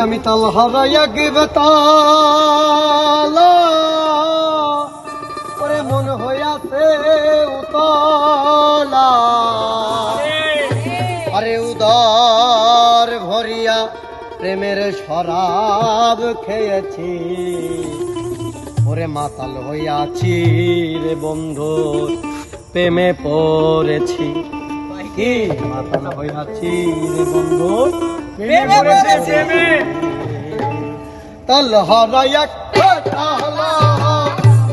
আমি তাল হারাইয়া গেবে তালা ওরে মন হইয়াছে উতলা আরে উদর ভরিয়া প্রেমের শরাব খেয়েছি ওরে মাতাল হইয়াছি রে বন্ধু প্রেমে পড়েছি কি মাতাল হইয়াছি রে বন্ধু প্রেমে পড়েছি তাল হারাইয়া তালা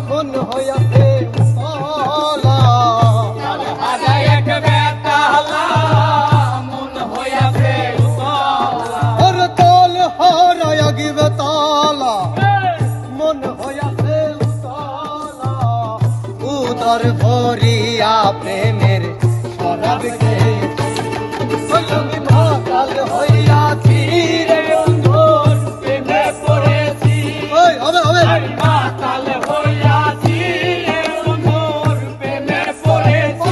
মন হইয়াছে উতলা তাল হারাইয়া তালা মন হইয়াছে উতলা ওরে তাল হারাইয়া গিবে তালা মন হইয়াছে উতলা উদর ভরিয়া প্রেমের শরাব খেয়েছি আমি মাতাল হইয়াছি রে বন্ধু প্রেমে পড়েছি মাতাল হইয়াছি রে বন্ধু প্রেমে পড়েছি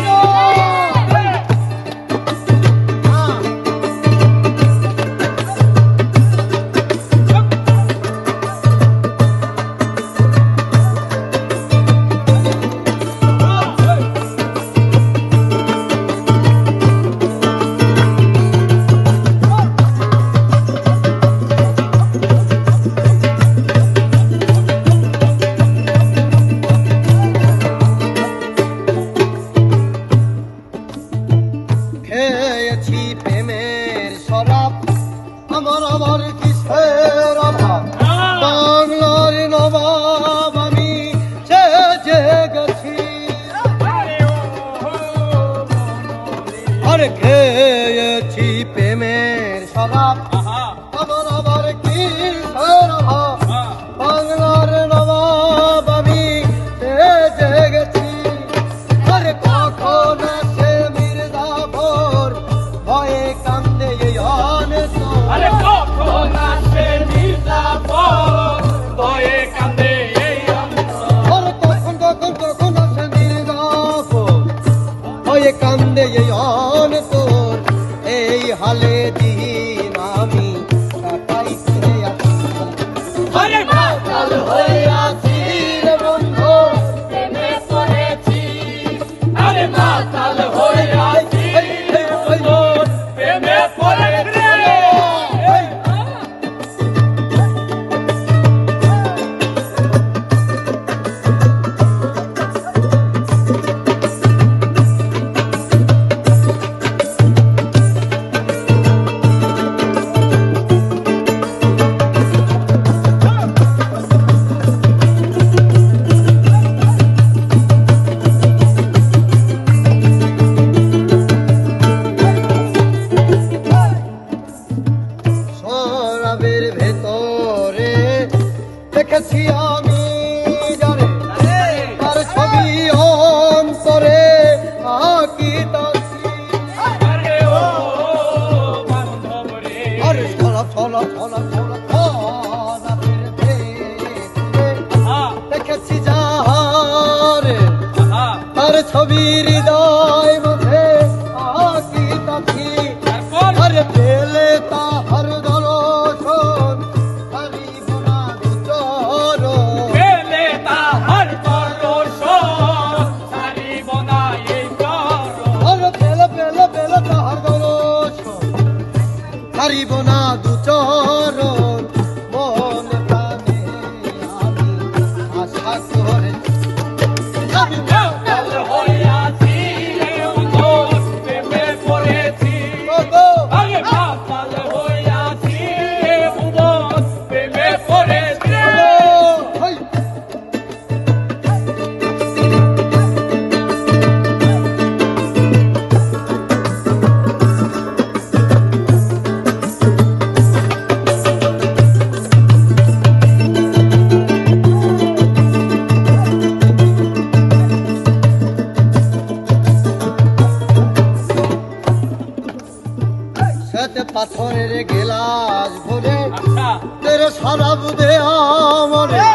খেয়েছি প্রেমের শরাব আমার আমার কিসের অভাব বাংলার নবাব আমি সেজে গেছি আরে খেয়েছি প্রেমের শরাব আমার আমার কিসের অভাব বাংলার নবাব আমি সেজে গেছি আরে কখন আসে মির্জাফর ভয়ে কান্দে আরে কখন আসে মির্জাফর ভয়ে কান্দে আরে কখন কখন কখন আসে মির্জাফর ভয়ে কান্দে তোর এই হালে দিন আমি কাটাইতে আসি আরে মাতাল হইয়াছি রে বন্ধু প্রেমে পড়েছি আরে মাতাল হইয়াছি রে বন্ধু প্রেমে পড়েছি শরাবের ভেতরে দেখেছি আমি জানে তার ছবি অন্তরে আঁকিতাছি আরে ও বান্ধব রে আরে ছলা ছলা ছলা ছলা শরাবের ভেতরে দেখেছি যাহারে তার ছবি হৃদয় মধ্যে আঁকিতাছি আরে পেলে তাহার দর্শন হারিব না দুচর পেলে তাহার দর্শন ছাড়িব না এই চরণ আরে পেলে পেলে পেলে তাহার দর্শন হারিব না দুচর মন প্রাণে আমি আশা করে আমি মাতাল হইয়াছি রে বন্ধু প্রেমে পড়েছি আরে মাতাল হইয়াছি রে বন্ধু প্রেমে পড়েছি হাই পাথরের গেলাস ভরে আচ্ছা তেরে শরাব দে আমরে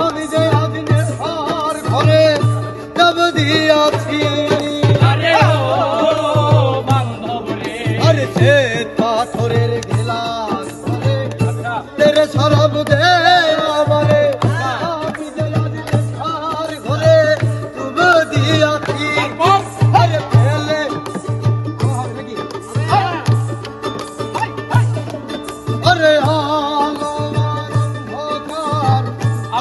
আমি যে আদিনের ঘর ঘরে যাব দিয়াছি আরে ও বান্ধব রে আরে সে পাথরের গেলাস ভরে ওরে সরব দে আমারে আমি যে আজ নেশার ঘরে ডুব দিয়াছি আরে ফেলে আরে আলো অন্ধকার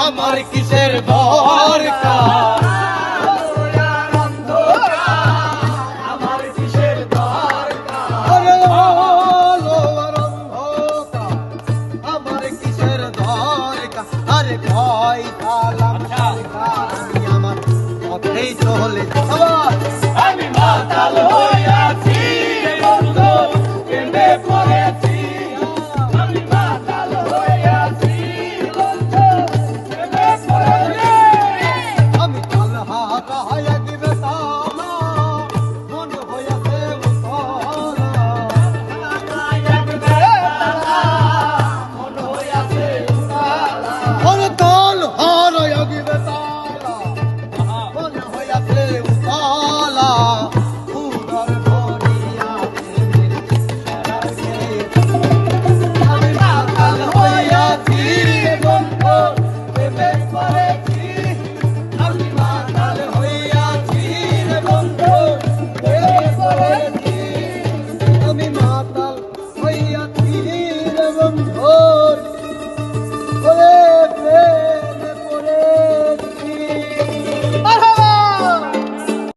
আমার কিসের দরকার আমার কিসের দরকার আরে আলো অন্ধকার আমার কিসের দরকার আরে ভয় তালাম আমি আমার পথেই চলে